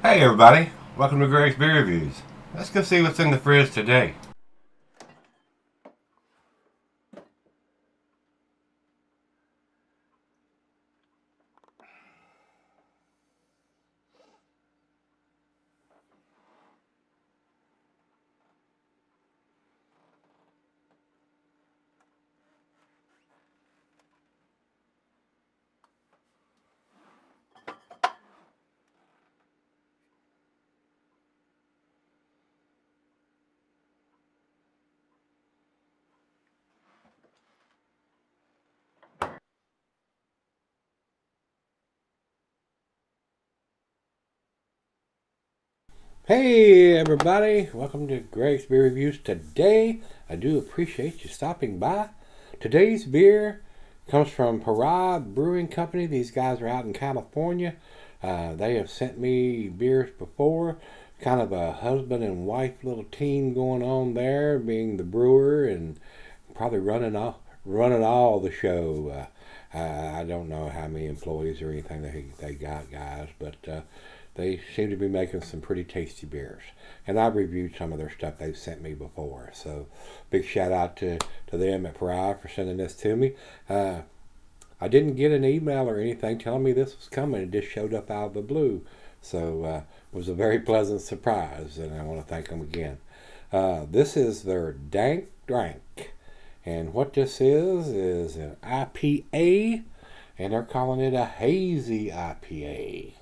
Hey everybody, welcome to Gregsbeerreviews. Let's go see what's in the fridge today. Hey everybody, welcome to Gregsbeerreviews. Today, I do appreciate you stopping by. Today's beer comes from Pariah Brewing Company. These guys are out in California. They have sent me beers before. Kind of a husband and wife little team going on there, being the brewer and probably running all the show. I don't know how many employees or anything they got, guys, but they seem to be making some pretty tasty beers. And I've reviewed some of their stuff they've sent me before. So big shout out to them at Pariah for sending this to me. I didn't get an email or anything telling me this was coming. It just showed up out of the blue. So it was a very pleasant surprise, and I want to thank them again. This is their Dank Drink. And what this is an IPA, and they're calling it a hazy IPA.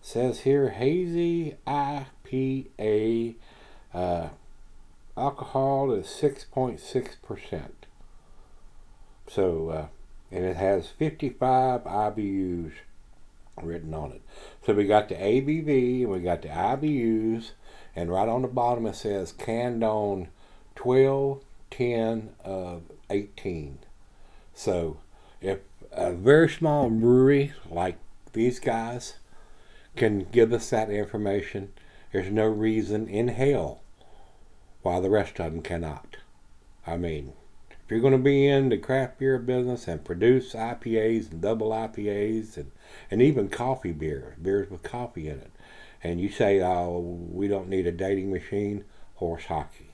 Says here hazy IPA, alcohol is 6.6%. So, and it has 55 IBUs written on it. So we got the ABV and we got the IBUs, and right on the bottom it says canned on 12/10 of 18. So if a very small brewery like these guys can give us that information, there's no reason in hell why the rest of them cannot. I mean, if you're going to be in the craft beer business and produce IPAs and double IPAs and even coffee beers with coffee in it, and you say, oh, we don't need a dating machine, horse hockey.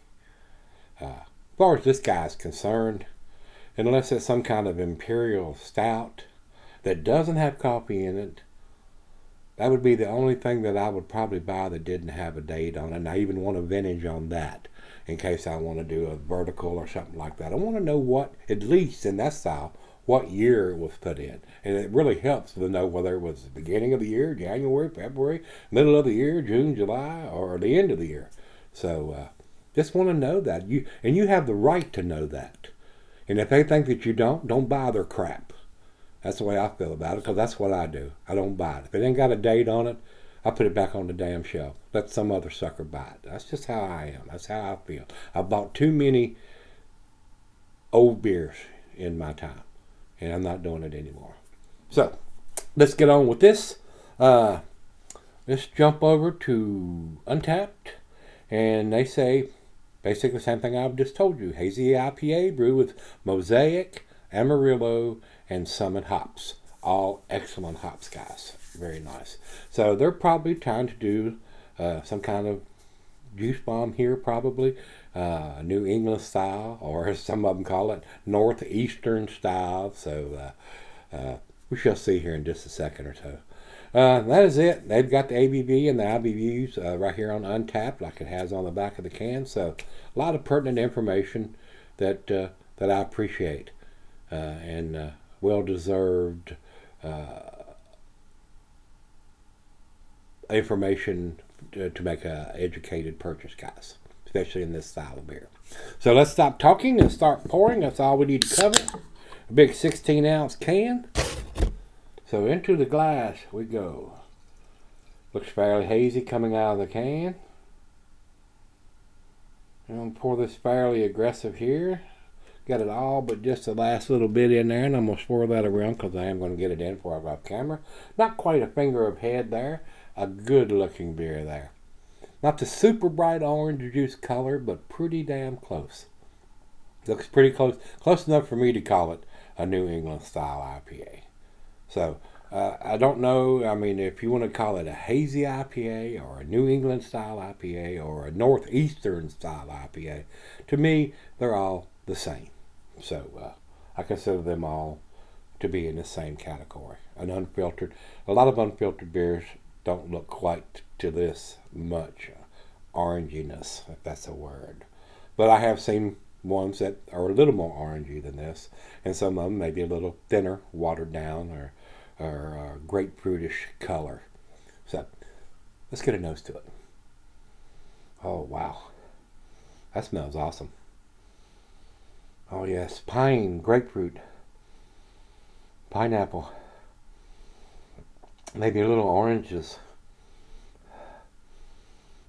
As far as this guy's concerned, unless it's some kind of imperial stout that doesn't have coffee in it, that would be the only thing that I would probably buy that didn't have a date on it. And I even want a vintage on that in case I want to do a vertical or something like that. I want to know what, at least in that style, what year it was put in. And it really helps to know whether it was the beginning of the year, January, February, middle of the year, June, July, or the end of the year. So just want to know that. And you have the right to know that. And if they think that you don't buy their crap. That's the way I feel about it, because that's what I do. I don't buy it. If it ain't got a date on it, I put it back on the damn shelf. Let some other sucker buy it. That's just how I am. That's how I feel. I bought too many old beers in my time, and I'm not doing it anymore. So, let's get on with this. Let's jump over to Untapped, and they say basically the same thing I've just told you. Hazy IPA brewed with Mosaic, Amarillo, and Summit hops. All excellent hops, guys. Very nice. So they're probably trying to do some kind of juice bomb here, probably. New England style, or as some of them call it, Northeastern style. So we shall see here in just a second or so. That is it. They've got the ABV and the IBUs right here on Untapped, like it has on the back of the can. So a lot of pertinent information that I appreciate. And well-deserved information to make an educated purchase, guys, especially in this style of beer. So let's stop talking and start pouring. That's all we need to cover. A big 16-ounce can. So into the glass we go. Looks fairly hazy coming out of the can. I'm going to pour this fairly aggressive here. Got it all but just the last little bit in there, and I'm going to swirl that around because I am going to get it in before I go off camera. Not quite a finger of head there. A good looking beer there. Not the super bright orange juice color, but pretty damn close. Looks pretty close. Close enough for me to call it a New England style IPA. So I don't know. I mean, if you want to call it a hazy IPA or a New England style IPA or a Northeastern style IPA, to me, they're all the same. So I consider them all to be in the same category. An unfiltered, a lot of unfiltered beers don't look quite to this much oranginess, if that's a word. But I have seen ones that are a little more orangey than this, and some of them may be a little thinner, watered down, or grapefruitish color. So let's get a nose to it. Oh wow, that smells awesome. Oh yes, pine, grapefruit, pineapple, maybe a little oranges,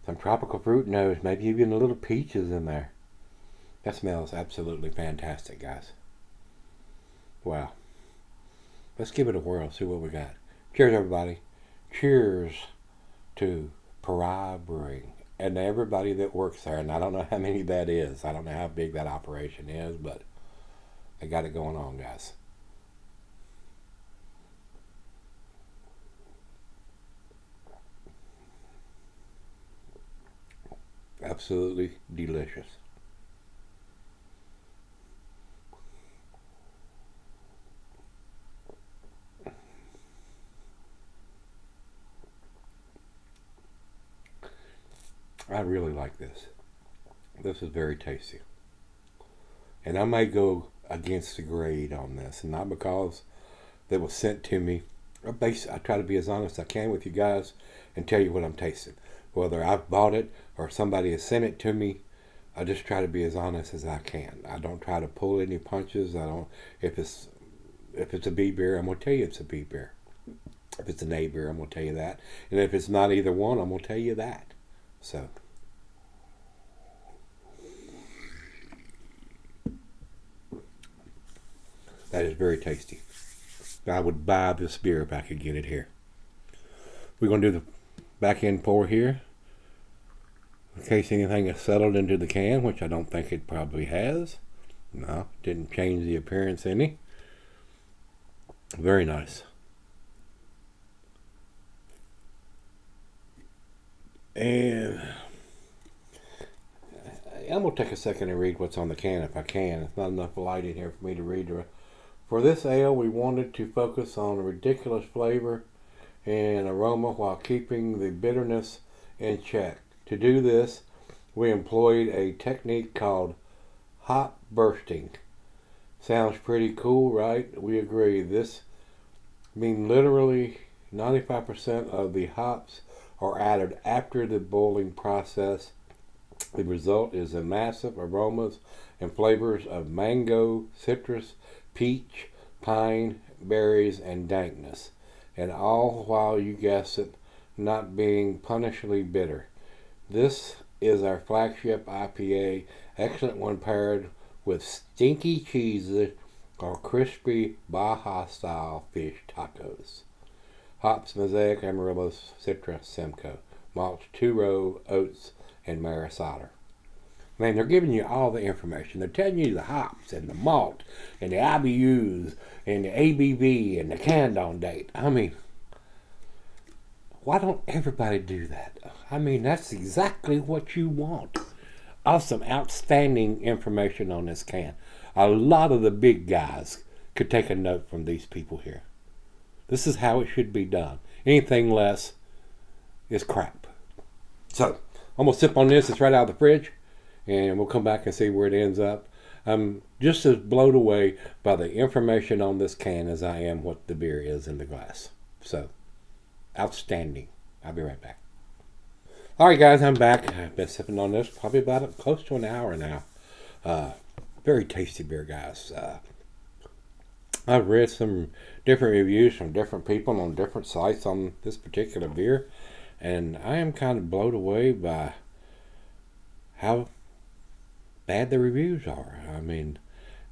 some tropical fruit notes, maybe even a little peaches in there. That smells absolutely fantastic, guys. Wow. Let's give it a whirl, see what we got. Cheers, everybody. Cheers to Pariah Brewing and everybody that works there. And I don't know how many that is. I don't know how big that operation is, but they got it going on, guys. Absolutely delicious. I really like this. This is very tasty. And I may go against the grade on this, and not because it was sent to me. I try to be as honest as I can with you guys and tell you what I'm tasting. Whether I've bought it or somebody has sent it to me, I just try to be as honest as I can. I don't try to pull any punches. I don't. If it's a B beer, I'm gonna tell you it's a B beer. If it's an A beer, I'm gonna tell you that. And if it's not either one, I'm gonna tell you that. So that is very tasty. I would buy this beer if I could get it here. We're going to do the back end pour here. In case anything has settled into the can, which I don't think it probably has. No, didn't change the appearance any. Very nice. And I'm going to take a second and read what's on the can if I can. It's not enough light in here for me to read. For this ale, we wanted to focus on a ridiculous flavor and aroma while keeping the bitterness in check. To do this, we employed a technique called hop bursting. Sounds pretty cool, right? We agree. This means literally 95% of the hops are added after the boiling process. The result is a massive aromas and flavors of mango, citrus, peach, pine, berries, and dankness, and all while, you guess it, not being punishingly bitter. This is our flagship IPA, excellent when paired with stinky cheeses or crispy Baja style fish tacos. Hops: Mosaic, Amarillo, Citra, Simcoe. Malts: two-row, oats, and Maris-Otter. Man, they're giving you all the information. They're telling you the hops and the malt and the IBUs and the ABV and the can-on date. I mean, why don't everybody do that? I mean, that's exactly what you want. Awesome, outstanding information on this can. A lot of the big guys could take a note from these people here. This is how it should be done. Anything less is crap. So, I'm going to sip on this. It's right out of the fridge. And we'll come back and see where it ends up. I'm just as blown away by the information on this can as I am what the beer is in the glass. So, outstanding. I'll be right back. Alright guys, I'm back. I've been sipping on this probably about close to an hour now. Very tasty beer, guys. I've read some different reviews from different people on different sites on this particular beer. And I am kind of blown away by how bad the reviews are. I mean,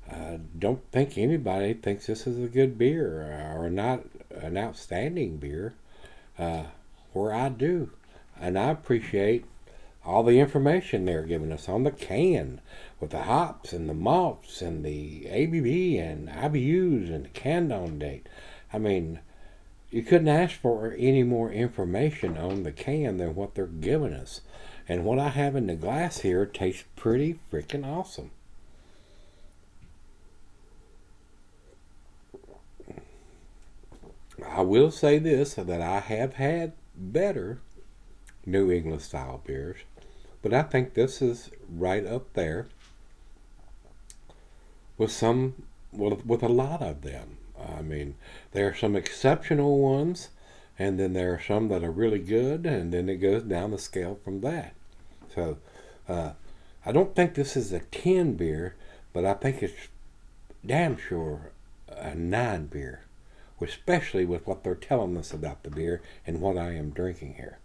I don't think anybody thinks this is a good beer or not an outstanding beer, where I do. And I appreciate all the information they're giving us on the can with the hops and the malts and the ABV and IBUs and the can-on date. I mean, you couldn't ask for any more information on the can than what they're giving us. And what I have in the glass here tastes pretty freaking awesome. I will say this, that I have had better New England style beers, but I think this is right up there with with a lot of them. I mean, there are some exceptional ones, and then there are some that are really good, and then it goes down the scale from that. So, I don't think this is a 10 beer, but I think it's damn sure a 9 beer, especially with what they're telling us about the beer and what I am drinking here.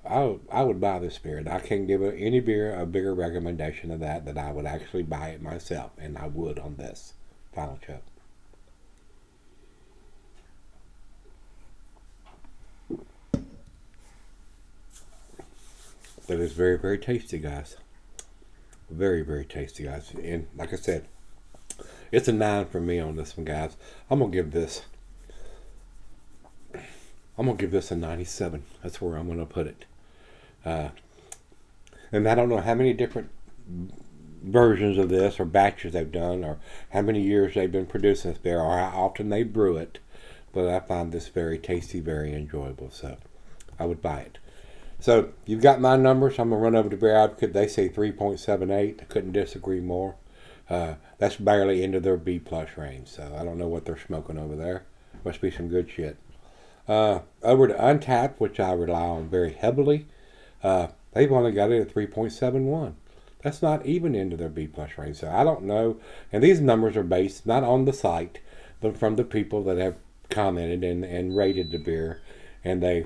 I would buy this beer, and I can't give any beer a bigger recommendation of that I would actually buy it myself, and I would on this final chug. That is very, very tasty, guys. Very, very tasty, guys. And like I said, it's a 9 for me on this one, guys. I'm gonna give this a 97. That's where I'm gonna put it. And I don't know how many different versions of this or batches they've done, or how many years they've been producing this beer, or how often they brew it, but I find this very tasty, very enjoyable, so I would buy it. So you've got my numbers. I'm gonna run over to Beer Advocate. They say 3.78. I couldn't disagree more. That's barely into their B+ range, so I don't know what they're smoking over there. Must be some good shit. Over to Untappd, which I rely on very heavily, they've only got it at 3.71. That's not even into their B+ range, so I don't know. And these numbers are based not on the site, but from the people that have commented and rated the beer, and they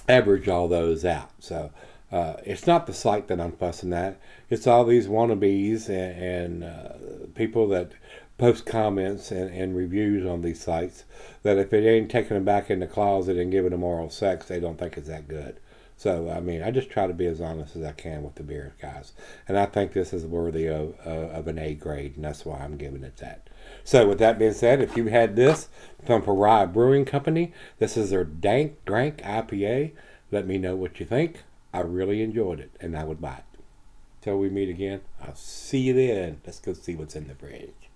average all those out. So it's not the site that I'm fussing at. It's all these wannabes and people that post comments and reviews on these sites that if it ain't taking them back in the closet and giving them oral sex, they don't think it's that good. So, I mean, I just try to be as honest as I can with the beer, guys. And I think this is worthy of an A grade, and that's why I'm giving it that. So, with that being said, if you had this from Pariah Brewing Company, this is their Dank Drank IPA. Let me know what you think. I really enjoyed it, and I would buy it. Till we meet again, I'll see you then. Let's go see what's in the fridge.